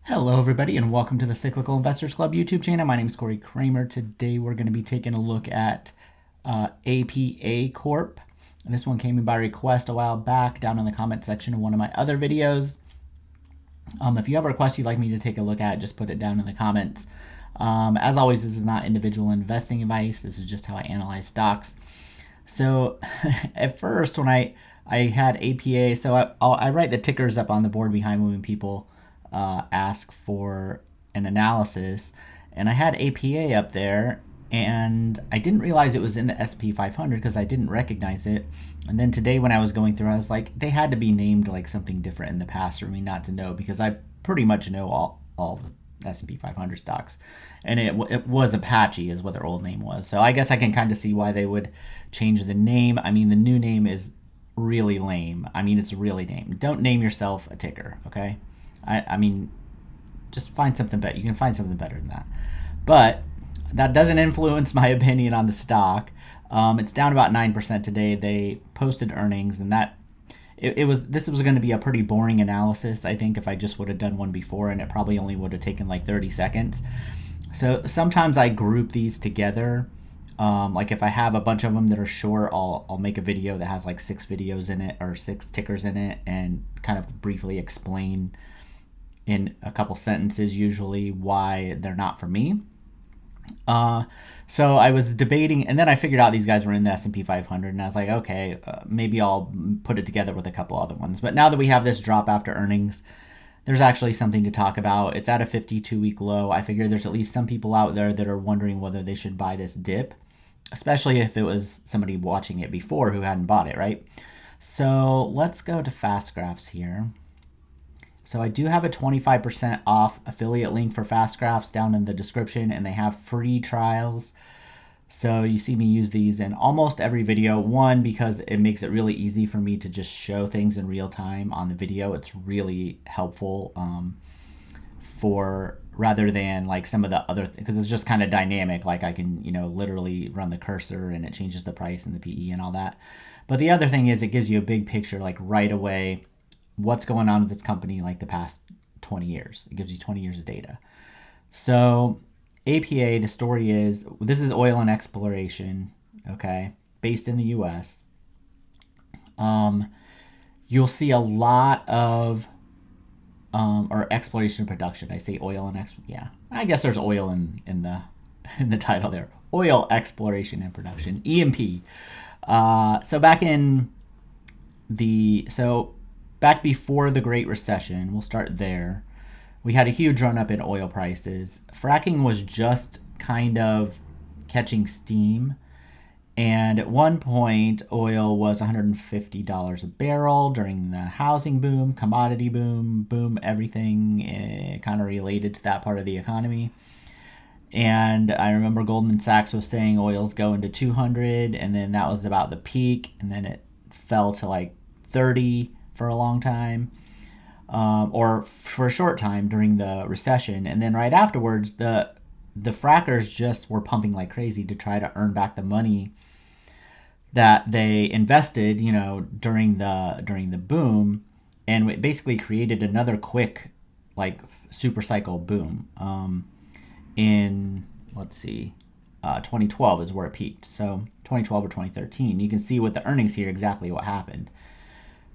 Hello, everybody, and welcome to the Cyclical Investors Club YouTube channel. My name is Corey Kramer. Today, we're going to be taking a look at APA Corp. And this one came in by request a while back down in the comment section of one of my other videos. If you have a request you'd like me to take a look at, just put it down in the comments. As always, this is not individual investing advice. This is just how I analyze stocks. So at first, when I had APA, so I write the tickers up on the board behind me when people ask for an analysis, and I had APA up there, and I didn't realize it was in the S&P 500 because I didn't recognize it. And then today when I was going through, I was like, they had to be named like something different in the past for me not to know, because I pretty much know all the S&P 500 stocks, and it was Apache is what their old name was. So I guess I can kind of see why they would change the name. I mean, the new name is really lame. I mean, it's really lame. Don't name yourself a ticker, okay? I mean, just find something better. You can find something better than that. But that doesn't influence my opinion on the stock. It's down about 9% today. They posted earnings, and this was going to be a pretty boring analysis, I think, if I just would have done one before, and it probably only would have taken like 30 seconds. So sometimes I group these together. Like if I have a bunch of them that are short, I'll make a video that has like 6 videos in it or 6 tickers in it, and kind of briefly explain in a couple sentences usually why they're not for me. So I was debating, and then I figured out these guys were in the S&P 500, and I was like, okay, maybe I'll put it together with a couple other ones. But now that we have this drop after earnings, there's actually something to talk about. It's at a 52-week low. I figure there's at least some people out there that are wondering whether they should buy this dip, especially if it was somebody watching it before who hadn't bought it, right? So let's go to Fast Graphs here. So I do have a 25% off affiliate link for Fast Graphs down in the description, and they have free trials. So you see me use these in almost every video. One, because it makes it really easy for me to just show things in real time on the video. It's really helpful for rather than like some of the other because it's just kind of dynamic. Like I can, literally run the cursor and it changes the price and the PE and all that. But the other thing is it gives you a big picture, like right away, what's going on with this company like the past 20 years. It gives you 20 years of data. So APA, the story is, this is oil and exploration, okay, based in the U.S. You'll see a lot of, or exploration and production. I say oil and yeah. I guess there's oil in the title there. Oil exploration and production, E&P. So back before the Great Recession, we'll start there, we had a huge run up in oil prices. Fracking was just kind of catching steam. And at one point, oil was $150 a barrel during the housing boom, commodity boom, everything kind of related to that part of the economy. And I remember Goldman Sachs was saying oil's going to 200, and then that was about the peak, and then it fell to like 30 for a long time, or for a short time during the recession. And then right afterwards, the frackers just were pumping like crazy to try to earn back the money that they invested, during the boom, and it basically created another quick like super cycle boom. In 2012 is where it peaked. So 2012 or 2013, you can see with the earnings here exactly what happened.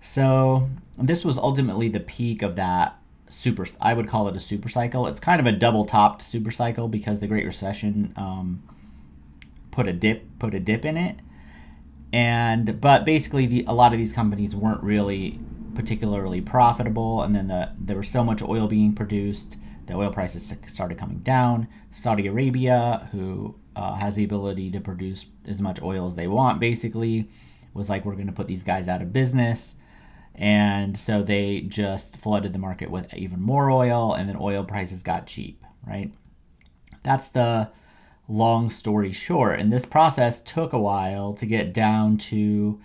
So this was ultimately the peak of that I would call it a super cycle. It's kind of a double topped super cycle because the Great Recession put a dip in it. But basically a lot of these companies weren't really particularly profitable, and then there was so much oil being produced, the oil prices started coming down. Saudi Arabia, who has the ability to produce as much oil as they want, basically was like, we're going to put these guys out of business. And so they just flooded the market with even more oil, and then oil prices got cheap, right? That's the long story short. And this process took a while to get down to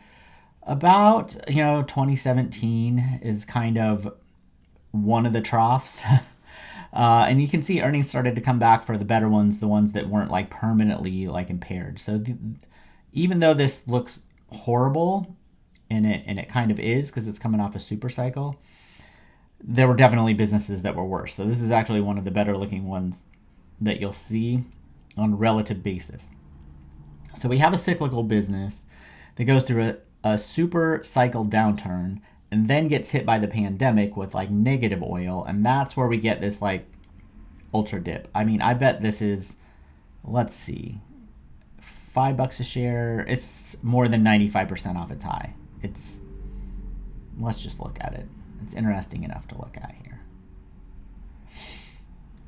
about, 2017 is kind of one of the troughs. And you can see earnings started to come back for the better ones, the ones that weren't like permanently like impaired. So even though this looks horrible, and it kind of is because it's coming off a super cycle, there were definitely businesses that were worse. So this is actually one of the better looking ones that you'll see on a relative basis. So we have a cyclical business that goes through a super cycle downturn and then gets hit by the pandemic with like negative oil. And that's where we get this like ultra dip. I mean, I bet this is, let's see, $5 a share. It's more than 95% off its high. Let's just look at it. It's interesting enough to look at here.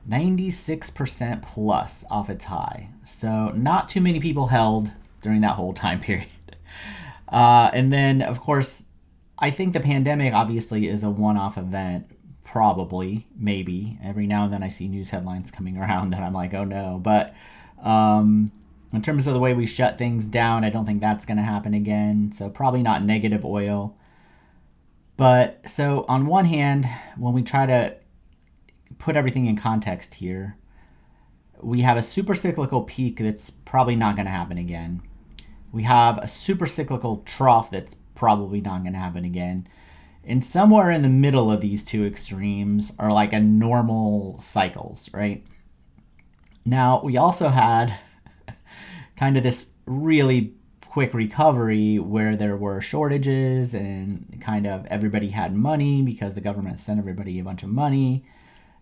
96% plus off its high. So not too many people held during that whole time period. And then, of course, I think the pandemic obviously is a one-off event. Probably, maybe. Every now and then I see news headlines coming around that I'm like, oh no. But in terms of the way we shut things down, I don't think that's going to happen again. So probably not negative oil. But so on one hand, when we try to put everything in context here, we have a super cyclical peak that's probably not going to happen again. We have a super cyclical trough that's probably not going to happen again. And somewhere in the middle of these two extremes are like a normal cycles, right? Now, we also had kind of this really quick recovery where there were shortages and kind of everybody had money because the government sent everybody a bunch of money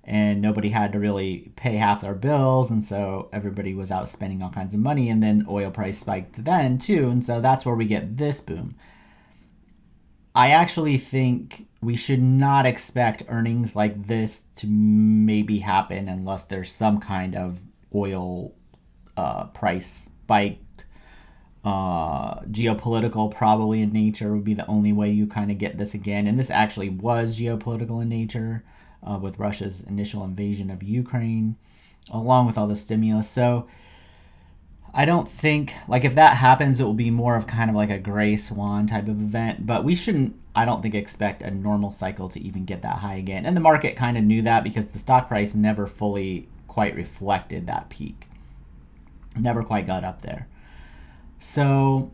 and nobody had to really pay half their bills. And so everybody was out spending all kinds of money, and then oil price spiked then too. And so that's where we get this boom. I actually think we should not expect earnings like this to maybe happen unless there's some kind of oil price spike. Geopolitical probably in nature would be the only way you kind of get this again. And this actually was geopolitical in nature with Russia's initial invasion of Ukraine, along with all the stimulus. So I don't think, like, if that happens, it will be more of kind of like a gray swan type of event. But we shouldn't, I don't think, expect a normal cycle to even get that high again. And the market kind of knew that because the stock price never fully quite reflected that peak. Never quite got up there. So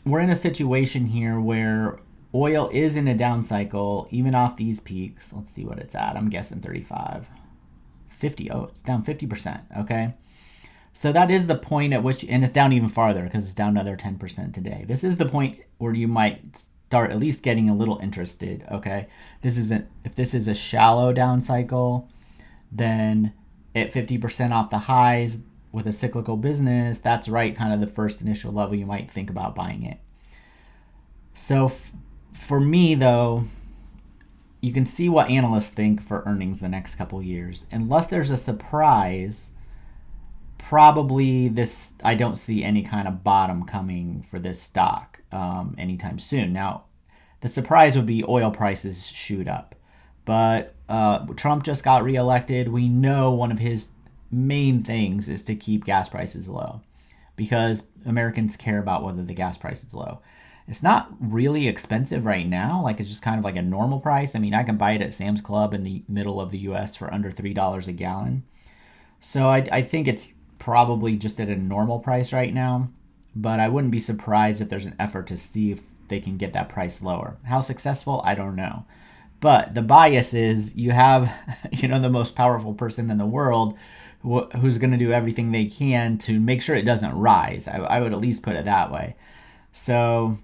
we're in a situation here where oil is in a down cycle, even off these peaks. Let's see what it's at. I'm guessing 35. 50. Oh, it's down 50%. Okay. So that is the point at which, and it's down even farther because it's down another 10% today. This is the point where you might start at least getting a little interested. Okay. If this is a shallow down cycle, then at 50% off the highs, with a cyclical business, that's right, kind of the first initial level you might think about buying it. So for me, though, you can see what analysts think for earnings the next couple years. Unless there's a surprise, probably I don't see any kind of bottom coming for this stock anytime soon. Now, the surprise would be oil prices shoot up. But Trump just got reelected. We know one of his main things is to keep gas prices low because Americans care about whether the gas price is low. It's not really expensive right now. Like, it's just kind of like a normal price. I mean, I can buy it at Sam's Club in the middle of the US for under $3 a gallon. So I think it's probably just at a normal price right now, but I wouldn't be surprised if there's an effort to see if they can get that price lower. How successful? I don't know. But the bias is you have, the most powerful person in the world who's going to do everything they can to make sure it doesn't rise. I would at least put it that way. So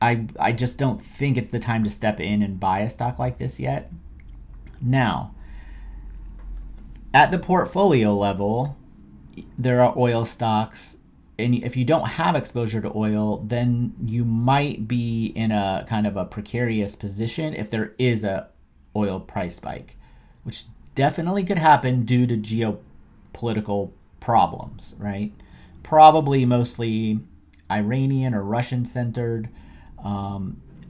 I just don't think it's the time to step in and buy a stock like this yet. Now, at the portfolio level, there are oil stocks, and if you don't have exposure to oil, then you might be in a kind of a precarious position if there is a oil price spike, which definitely could happen due to geopolitical problems, right? Probably mostly Iranian or Russian centered.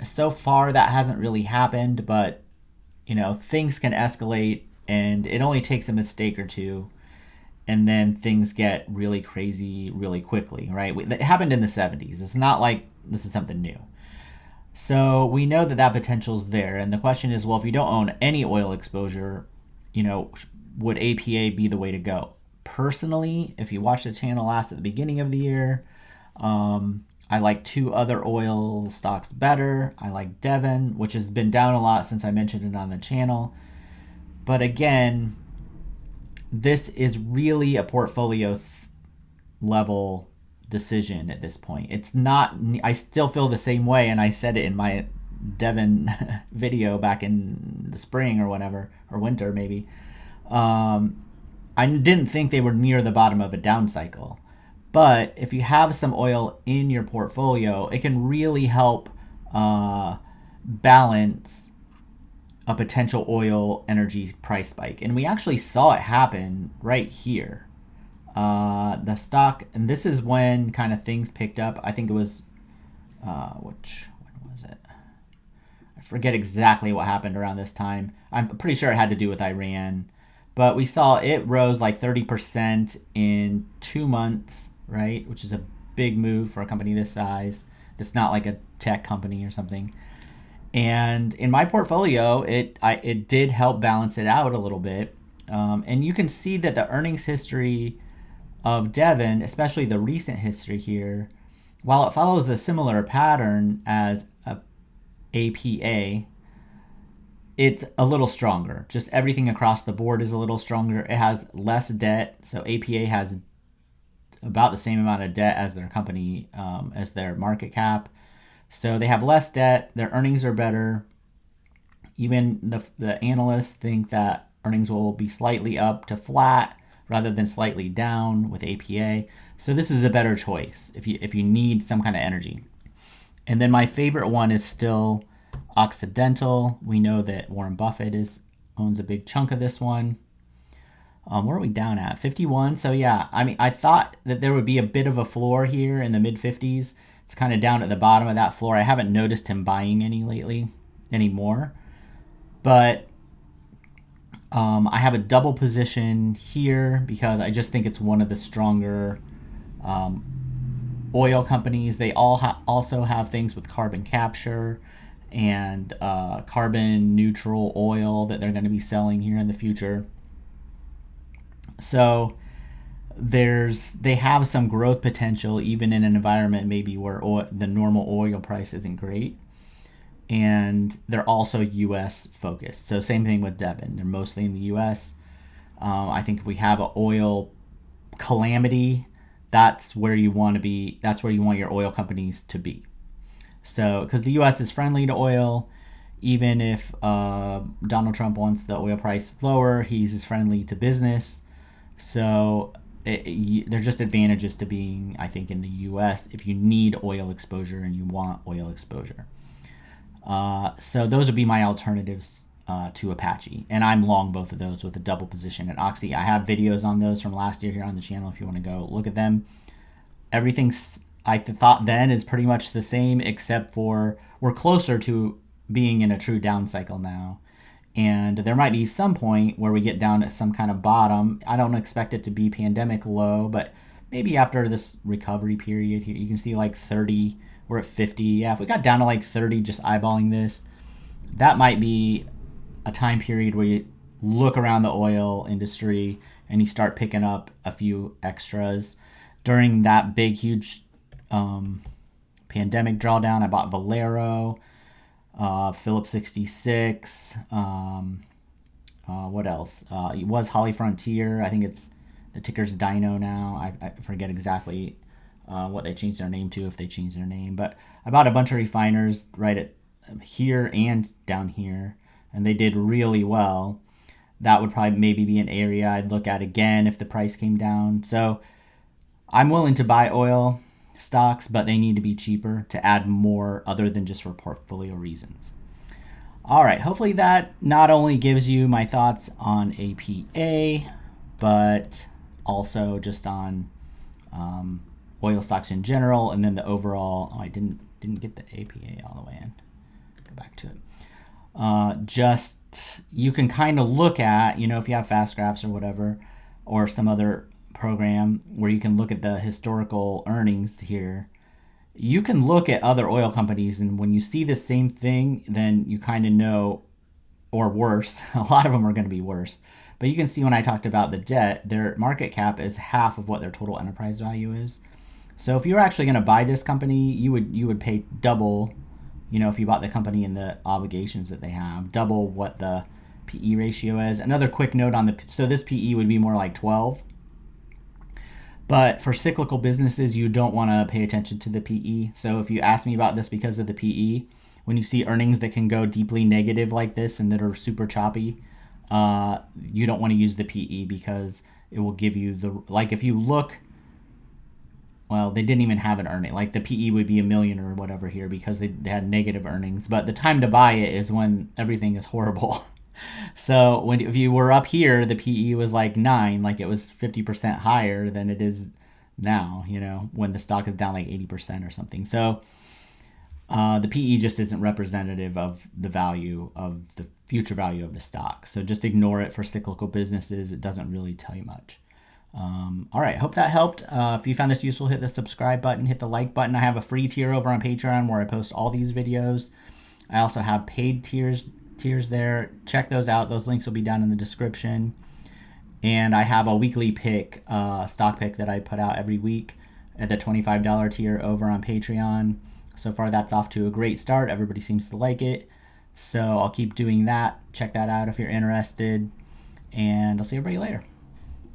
So far that hasn't really happened, but things can escalate, and it only takes a mistake or two, and then things get really crazy really quickly, right? It happened in the 70s. It's not like this is something new. So we know that potential's there, and the question is, well, if you don't own any oil exposure, would APA be the way to go? Personally, if you watched the channel last at the beginning of the year, I like two other oil stocks better. I like Devon, which has been down a lot since I mentioned it on the channel. But again, this is really a portfolio level decision at this point. It's not, I still feel the same way, and I said it in my Devon video back in the spring or whatever, or winter maybe. I didn't think they were near the bottom of a down cycle. But if you have some oil in your portfolio, it can really help balance a potential oil energy price spike. And we actually saw it happen right here. The stock, and this is when kind of things picked up. I think it was, when was it? I forget exactly what happened around this time. I'm pretty sure it had to do with Iran. But we saw it rose like 30% in 2 months, right? Which is a big move for a company this size. That's not like a tech company or something. And in my portfolio, it did help balance it out a little bit. And you can see that the earnings history of Devon, especially the recent history here, while it follows a similar pattern as a APA, it's a little stronger. Just everything across the board is a little stronger. It has less debt. So APA has about the same amount of debt as their company, as their market cap. So they have less debt. Their earnings are better. Even the analysts think that earnings will be slightly up to flat rather than slightly down with APA. So this is a better choice if you need some kind of energy. And then my favorite one is still Occidental. We know that Warren Buffett owns a big chunk of this one. Where are we down at? 51. So yeah, I mean, I thought that there would be a bit of a floor here in the mid 50s. It's kind of down at the bottom of that floor. I haven't noticed him buying anymore. But I have a double position here because I just think it's one of the stronger oil companies. They all also have things with carbon capture and carbon neutral oil that they're going to be selling here in the future. So they have some growth potential even in an environment maybe where the normal oil price isn't great. And they're also U.S. focused. So same thing with Devon. They're mostly in the U.S. I think if we have an oil calamity, that's where you want to be. That's where you want your oil companies to be. So because the U.S. is friendly to oil, even if Donald Trump wants the oil price lower, he's as friendly to business. So there's just advantages to being, I think, in the U.S. if you need oil exposure and you want oil exposure. So those would be my alternatives to Apache. And I'm long both of those with a double position at Oxy. I have videos on those from last year here on the channel if you want to go look at them. Everything I thought then is pretty much the same, except for we're closer to being in a true down cycle now. And there might be some point where we get down at some kind of bottom. I don't expect it to be pandemic low, but maybe after this recovery period here, you can see like 30, we're at 50. Yeah, if we got down to like 30 just eyeballing this, that might be a time period where you look around the oil industry and you start picking up a few extras. During that big, huge pandemic drawdown, I bought Valero, Phillips 66, what else? It was Holly Frontier. I think the ticker's Dino now. I forget exactly what they changed their name to, if they changed their name. But I bought a bunch of refiners right at here and down here, and they did really well. That would probably maybe be an area I'd look at again if the price came down. So I'm willing to buy oil stocks, but they need to be cheaper to add more other than just for portfolio reasons. All right, hopefully that not only gives you my thoughts on APA, but also just on oil stocks in general, and then the overall. I didn't get the APA all the way in. Go back to it. Just you can kind of look at, if you have fast graphs or whatever, or some other program where you can look at the historical earnings here, you can look at other oil companies, and when you see the same thing, then you kind of know, or worse, a lot of them are going to be worse. But you can see when I talked about the debt, their market cap is half of what their total enterprise value is. So if you were actually going to buy this company, you would pay double, if you bought the company and the obligations that they have, double what the PE ratio is. Another quick note on so this PE would be more like 12. But for cyclical businesses, you don't want to pay attention to the PE. So if you ask me about this because of the PE, when you see earnings that can go deeply negative like this and that are super choppy, you don't want to use the PE because it will give you if you look, well, they didn't even have an earning. Like the PE would be $1 million or whatever here because they had negative earnings. But the time to buy it is when everything is horrible. So if you were up here, the PE was like 9, like it was 50% higher than it is now, when the stock is down like 80% or something. So the PE just isn't representative of the value of the future value of the stock. So just ignore it for cyclical businesses. It doesn't really tell you much. All right, hope that helped. If you found this useful, hit the subscribe button, hit the like button. I have a free tier over on Patreon where I post all these videos. I also have paid tiers there. Check those out. Those links will be down in the description. And I have a weekly pick, stock pick that I put out every week at the $25 tier over on Patreon. So far, that's off to a great start. Everybody seems to like it. So I'll keep doing that. Check that out if you're interested. And I'll see everybody later.